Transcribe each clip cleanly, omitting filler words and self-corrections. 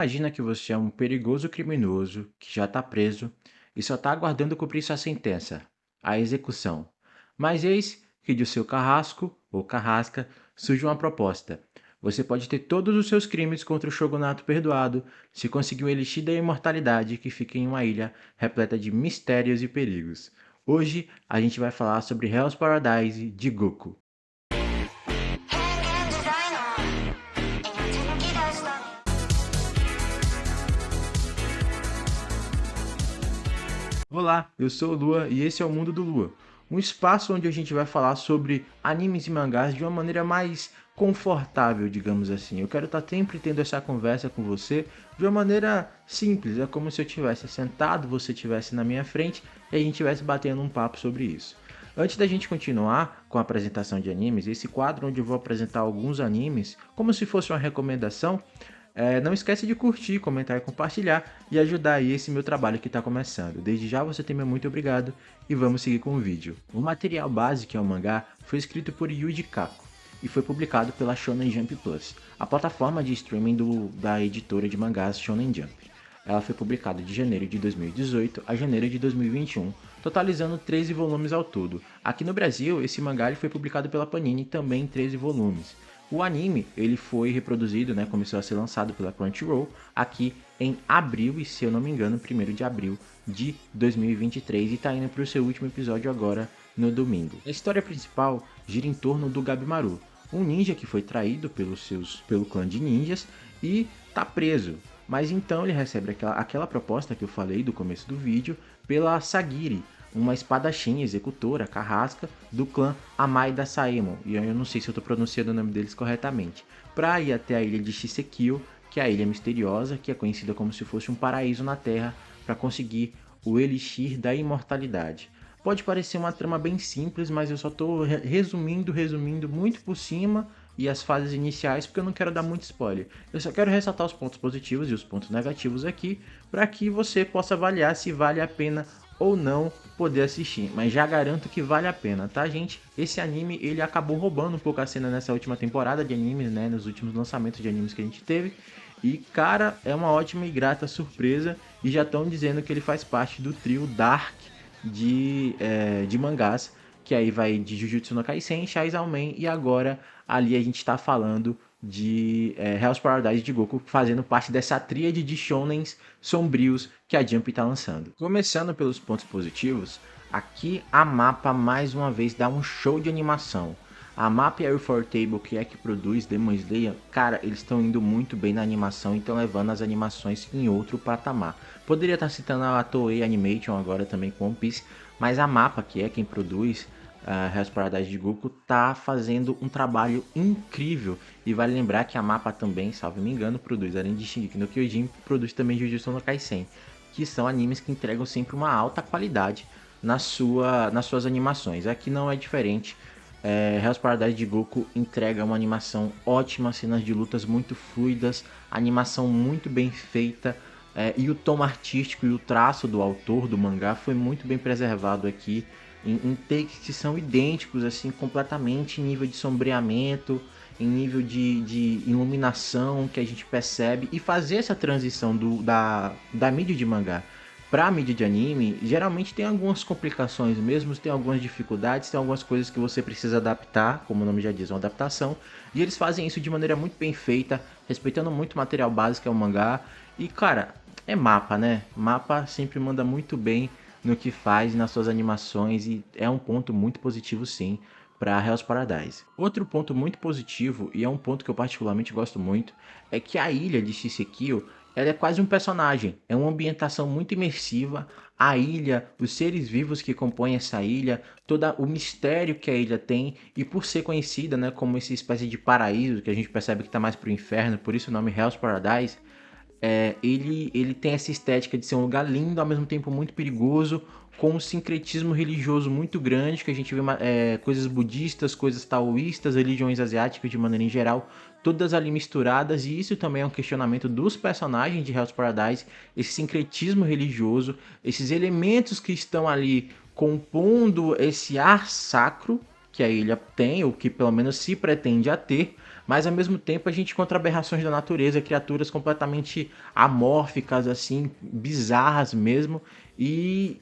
Imagina que você é um perigoso criminoso que já está preso e só está aguardando cumprir sua sentença, a execução. Mas eis que de seu carrasco ou carrasca surge uma proposta. Você pode ter todos os seus crimes contra o shogunato perdoado se conseguir o elixir da imortalidade que fica em uma ilha repleta de mistérios e perigos. Hoje a gente vai falar sobre Hell's Paradise de Goku. Olá, eu sou o Lua e esse é o Mundo do Lua, um espaço onde a gente vai falar sobre animes e mangás de uma maneira mais confortável, digamos assim. Eu quero estar sempre tendo essa conversa com você de uma maneira simples, é como se eu estivesse sentado, você estivesse na minha frente e a gente estivesse batendo um papo sobre isso. Antes da gente continuar com a apresentação de animes, esse quadro onde eu vou apresentar alguns animes, como se fosse uma recomendação, não esquece de curtir, comentar e compartilhar e ajudar aí esse meu trabalho que está começando. Desde já você tem meu muito obrigado e vamos seguir com o vídeo. O material base, que é o mangá, foi escrito por Yuji Kako e foi publicado pela Shonen Jump Plus, a plataforma de streaming da editora de mangás Shonen Jump. Ela foi publicada de janeiro de 2018 a janeiro de 2021, totalizando 13 volumes ao todo. Aqui no Brasil, esse mangá ele foi publicado pela Panini também em 13 volumes. O anime ele foi reproduzido, começou a ser lançado pela Crunchyroll aqui em abril, e se eu não me engano, 1º de abril de 2023, e está indo para o seu último episódio agora no domingo. A história principal gira em torno do Gabimaru, um ninja que foi traído pelo clã de ninjas e está preso. Mas então ele recebe aquela proposta que eu falei do começo do vídeo pela Sagiri, uma espadachim executora, carrasca, do clã Amaida Saemon, e eu não sei se eu estou pronunciando o nome deles corretamente, para ir até a ilha de Shisekio, que é a ilha misteriosa, que é conhecida como se fosse um paraíso na Terra, para conseguir o elixir da imortalidade. Pode parecer uma trama bem simples, mas eu só estou resumindo muito por cima e as fases iniciais, porque eu não quero dar muito spoiler. Eu só quero ressaltar os pontos positivos e os pontos negativos aqui, para que você possa avaliar se vale a pena ou não poder assistir, mas já garanto que vale a pena, tá, gente? Esse anime, ele acabou roubando um pouco a cena nessa última temporada de animes, nos últimos lançamentos de animes que a gente teve, e, cara, é uma ótima e grata surpresa, e já estão dizendo que ele faz parte do trio Dark de mangás, que aí vai de Jujutsu no Kaisen, Chainsaw Man, e agora ali a gente tá falando de Hell's Paradise de Goku, fazendo parte dessa tríade de shonens sombrios que a Jump está lançando. Começando pelos pontos positivos, aqui a Mappa mais uma vez dá um show de animação. A Mappa e a Ufotable, que é que produz Demon Slayer, cara, eles estão indo muito bem na animação e estão levando as animações em outro patamar. Poderia estar citando a Toei Animation agora também com One Piece, mas a Mappa, que é quem produz Hell's Paradise de Goku, tá fazendo um trabalho incrível. E vale lembrar que a Mappa também, salvo me engano, produz, além de Shingeki no Kyojin, produz também Jujutsu no Kaisen, que são animes que entregam sempre uma alta qualidade nas suas animações. Aqui não é diferente. Hell's Paradise de Goku entrega uma animação ótima, cenas de lutas muito fluidas, animação muito bem feita, e o tom artístico e o traço do autor do mangá foi muito bem preservado aqui, em takes que são idênticos, assim, completamente em nível de sombreamento, em nível de iluminação que a gente percebe, e fazer essa transição da mídia de mangá para a mídia de anime, geralmente tem algumas complicações mesmo, tem algumas dificuldades, tem algumas coisas que você precisa adaptar, como o nome já diz, uma adaptação, e eles fazem isso de maneira muito bem feita, respeitando muito o material básico que é o mangá, e cara, é Mappa, né? Mappa sempre manda muito bem no que faz nas suas animações e é um ponto muito positivo sim para Hell's Paradise. Outro ponto muito positivo, e é um ponto que eu particularmente gosto muito, é que a ilha de Shisekio, ela é quase um personagem, é uma ambientação muito imersiva, a ilha, os seres vivos que compõem essa ilha, todo o mistério que a ilha tem, e por ser conhecida, como essa espécie de paraíso, que a gente percebe que está mais para o inferno, por isso o nome Hell's Paradise, ele tem essa estética de ser um lugar lindo, ao mesmo tempo muito perigoso, com um sincretismo religioso muito grande, que a gente vê coisas budistas, coisas taoístas, religiões asiáticas de maneira em geral, todas ali misturadas, e isso também é um questionamento dos personagens de Hell's Paradise, esse sincretismo religioso, esses elementos que estão ali compondo esse ar sacro que a ilha tem, ou que pelo menos se pretende a ter, mas ao mesmo tempo a gente encontra aberrações da natureza, criaturas completamente amórficas, assim, bizarras mesmo, e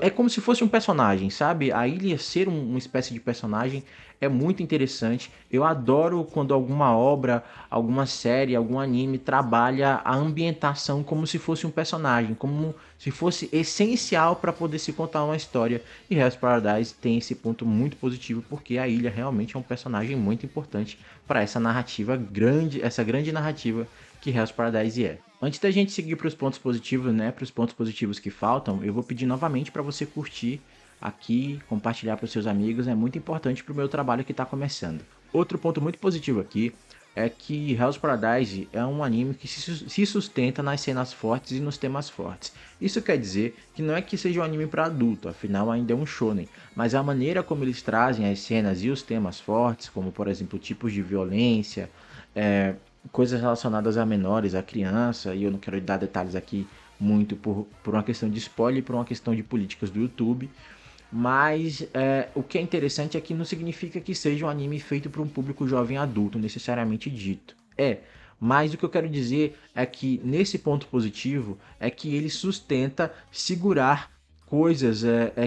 é como se fosse um personagem, sabe? A ilha ser uma espécie de personagem é muito interessante. Eu adoro quando alguma obra, alguma série, algum anime trabalha a ambientação como se fosse um personagem, como se fosse essencial para poder se contar uma história. E Hell's Paradise tem esse ponto muito positivo porque a ilha realmente é um personagem muito importante para essa narrativa grande, essa grande narrativa que Hell's Paradise é. Antes da gente seguir para os pontos positivos, né, para os pontos positivos que faltam, eu vou pedir novamente para você curtir aqui, compartilhar para os seus amigos, é muito importante para o meu trabalho que está começando. Outro ponto muito positivo aqui é que Hell's Paradise é um anime que se sustenta nas cenas fortes e nos temas fortes. Isso quer dizer que não é que seja um anime para adulto, afinal ainda é um shonen, mas a maneira como eles trazem as cenas e os temas fortes, como por exemplo tipos de violência, coisas relacionadas a menores, a criança, e eu não quero dar detalhes aqui muito por uma questão de spoiler e por uma questão de políticas do YouTube, mas o que é interessante é que não significa que seja um anime feito para um público jovem adulto, necessariamente dito. Mas o que eu quero dizer é que nesse ponto positivo é que ele sustenta segurar coisas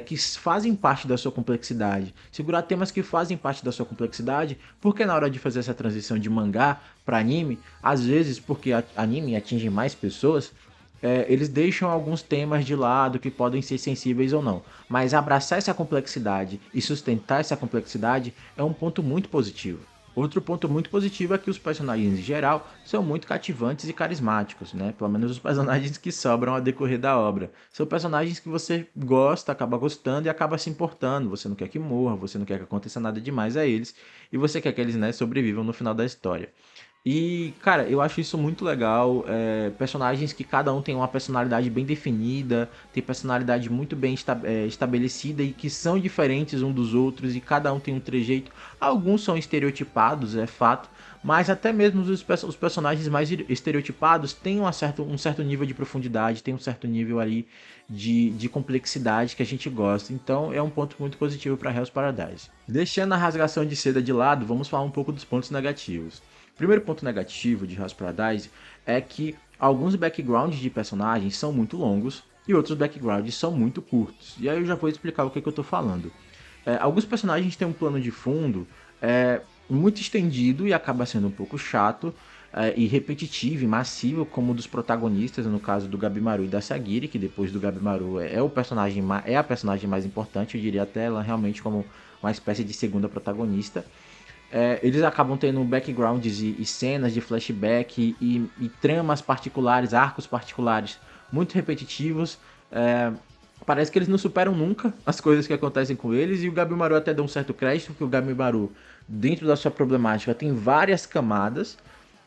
que fazem parte da sua complexidade, segurar temas que fazem parte da sua complexidade, porque na hora de fazer essa transição de mangá para anime, às vezes porque anime atinge mais pessoas, eles deixam alguns temas de lado que podem ser sensíveis ou não. Mas abraçar essa complexidade e sustentar essa complexidade é um ponto muito positivo. Outro ponto muito positivo é que os personagens em geral são muito cativantes e carismáticos, né? Pelo menos os personagens que sobram ao decorrer da obra. São personagens que você gosta, acaba gostando e acaba se importando. Você não quer que morra, você não quer que aconteça nada demais a eles e você quer que eles, né, sobrevivam no final da história. E, cara, eu acho isso muito legal. Personagens que cada um tem uma personalidade bem definida, tem personalidade muito bem estabelecida e que são diferentes um dos outros e cada um tem um trejeito. Alguns são estereotipados, é fato, mas até mesmo os personagens mais estereotipados têm um certo nível de profundidade, tem um certo nível ali de complexidade que a gente gosta. Então é um ponto muito positivo para Hell's Paradise. Deixando a rasgação de seda de lado, vamos falar um pouco dos pontos negativos. O primeiro ponto negativo de Hell's Paradise é que alguns backgrounds de personagens são muito longos e outros backgrounds são muito curtos. E aí eu já vou explicar o que eu tô falando. Alguns personagens têm um plano de fundo muito estendido e acaba sendo um pouco chato e repetitivo e massivo, como o dos protagonistas, no caso do Gabimaru e da Sagiri, que depois do Gabimaru é a personagem mais importante, eu diria até ela realmente como uma espécie de segunda protagonista. Eles acabam tendo backgrounds e cenas de flashback e tramas particulares, arcos particulares muito repetitivos. Parece que eles não superam nunca as coisas que acontecem com eles, e o Gabimaru até dá um certo crédito, porque o Gabimaru, dentro da sua problemática, tem várias camadas,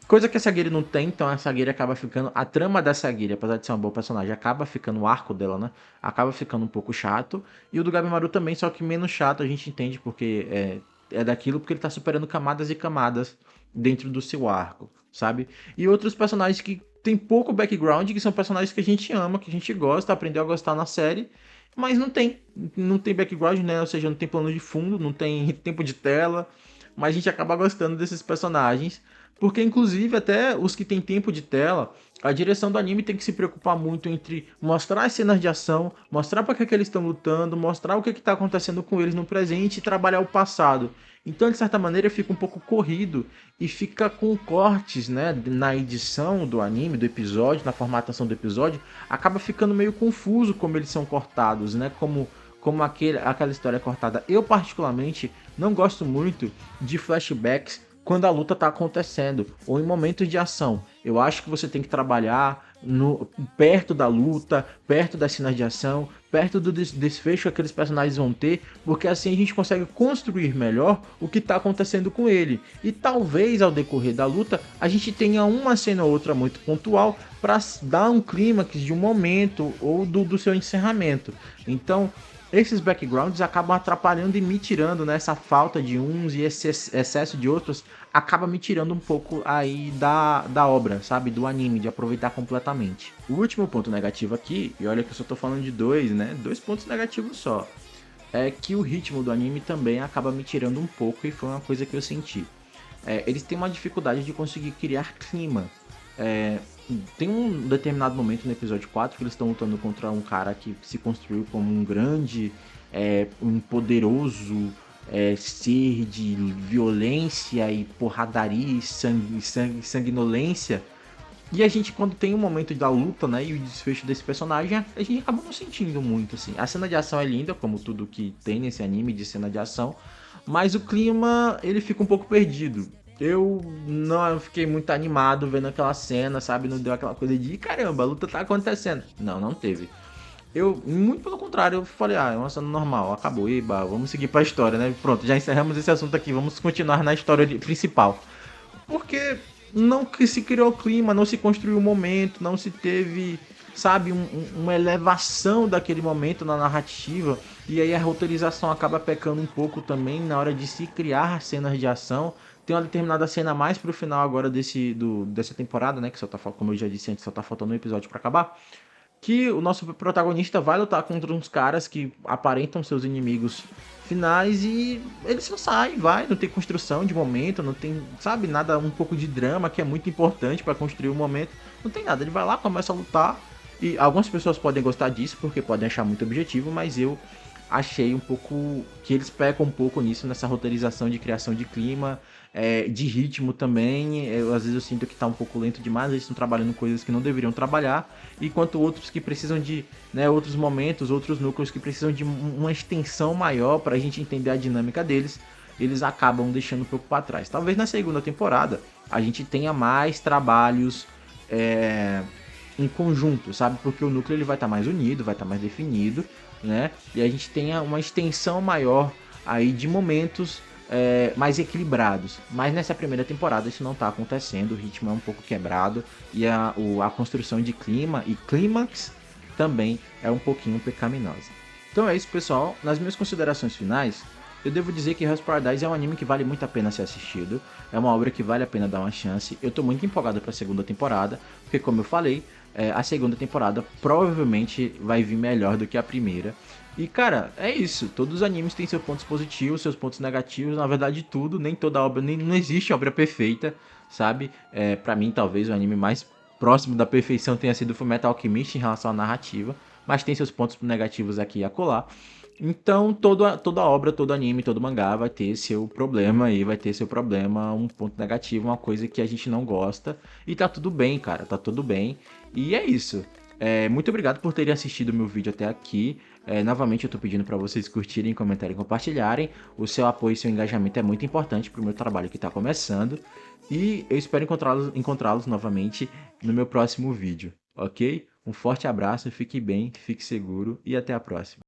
coisa que a Sagiri não tem, então a Sagiri acaba ficando... A trama da Sagiri, apesar de ser uma boa personagem, acaba ficando, o arco dela, né? Acaba ficando um pouco chato, e o do Gabimaru também, só que menos chato, a gente entende porque é daquilo, porque ele tá superando camadas e camadas dentro do seu arco, sabe? E outros personagens que tem pouco background, que são personagens que a gente ama, que a gente gosta, aprendeu a gostar na série, mas não tem background, né? Ou seja, não tem plano de fundo, não tem tempo de tela, mas a gente acaba gostando desses personagens, porque inclusive até os que tem tempo de tela, a direção do anime tem que se preocupar muito entre mostrar as cenas de ação, mostrar para que eles estão lutando, mostrar o que está acontecendo com eles no presente e trabalhar o passado. Então, de certa maneira, fica um pouco corrido e fica com cortes, né, na edição do anime, do episódio, na formatação do episódio, acaba ficando meio confuso como eles são cortados, né, como aquela história é cortada. Eu, particularmente, não gosto muito de flashbacks quando a luta está acontecendo ou em momentos de ação. Eu acho que você tem que trabalhar perto da luta, perto das cenas de ação, perto do desfecho que aqueles personagens vão ter, porque assim a gente consegue construir melhor o que está acontecendo com ele. E talvez ao decorrer da luta a gente tenha uma cena ou outra muito pontual para dar um clímax de um momento ou do seu encerramento. Então esses backgrounds acabam atrapalhando e me tirando, né? Essa falta de uns e esse excesso de outros acaba me tirando um pouco aí da obra, sabe? Do anime, de aproveitar completamente. O último ponto negativo aqui, e olha que eu só tô falando de dois, né? Dois pontos negativos só. É que o ritmo do anime também acaba me tirando um pouco e foi uma coisa que eu senti. eles têm uma dificuldade de conseguir criar clima. É, tem um determinado momento no episódio 4 que eles estão lutando contra um cara que se construiu como um grande, um poderoso ser de violência e porradaria e sanguinolência. E a gente, quando tem um momento da luta, né, e o desfecho desse personagem, a gente acaba não sentindo muito, assim. A cena de ação é linda, como tudo que tem nesse anime de cena de ação, mas o clima, ele fica um pouco perdido. Eu não fiquei muito animado vendo aquela cena, sabe? Não deu aquela coisa de, caramba, a luta tá acontecendo. Não, não teve. Eu, muito pelo contrário, eu falei, é uma cena normal, acabou, e vamos seguir pra história, né? Pronto, já encerramos esse assunto aqui, vamos continuar na história principal. Porque não que se criou clima, não se construiu o momento, não se teve, sabe, uma elevação daquele momento na narrativa. E aí a roteirização acaba pecando um pouco também na hora de se criar cenas de ação. Tem uma determinada cena mais pro final agora dessa temporada, né? Que só tá, como eu já disse antes, só tá faltando um episódio para acabar, que o nosso protagonista vai lutar contra uns caras que aparentam seus inimigos finais e ele só sai, vai, não tem construção de momento, não tem, sabe, nada, um pouco de drama que é muito importante para construir o momento, não tem nada, ele vai lá, começa a lutar e algumas pessoas podem gostar disso porque podem achar muito objetivo, mas eu achei um pouco que eles pecam um pouco nisso, nessa roteirização de criação de clima, de ritmo também. Às vezes eu sinto que tá um pouco lento demais, eles estão trabalhando coisas que não deveriam trabalhar, enquanto outros que precisam de, né, outros momentos, outros núcleos que precisam de uma extensão maior pra gente entender a dinâmica deles, eles acabam deixando um pouco para trás. Talvez na segunda temporada a gente tenha mais trabalhos em conjunto, sabe? Porque o núcleo ele vai estar mais unido, vai estar mais definido, né? E a gente tenha uma extensão maior aí de momentos mais equilibrados. Mas nessa primeira temporada isso não está acontecendo, o ritmo é um pouco quebrado e a construção de clima e clímax também é um pouquinho pecaminosa. Então é isso, pessoal. Nas minhas considerações finais, eu devo dizer que Hell's Paradise é um anime que vale muito a pena ser assistido. É uma obra que vale a pena dar uma chance. Eu tô muito empolgado para a segunda temporada, porque como eu falei, a segunda temporada provavelmente vai vir melhor do que a primeira. E cara, é isso. Todos os animes têm seus pontos positivos, seus pontos negativos. Na verdade, tudo. Nem toda obra, nem não existe obra perfeita, sabe? Para mim, talvez o anime mais próximo da perfeição tenha sido Fullmetal Alchemist em relação à narrativa, mas tem seus pontos negativos aqui e acolá. Então, toda obra, todo anime, todo mangá vai ter seu problema aí, vai ter seu problema, um ponto negativo, uma coisa que a gente não gosta. E tá tudo bem, cara, tá tudo bem. E é isso. Muito obrigado por terem assistido o meu vídeo até aqui. Novamente eu tô pedindo para vocês curtirem, comentarem, compartilharem. O seu apoio e seu engajamento é muito importante pro meu trabalho que tá começando. E eu espero encontrá-los novamente no meu próximo vídeo, ok? Um forte abraço, fique bem, fique seguro e até a próxima.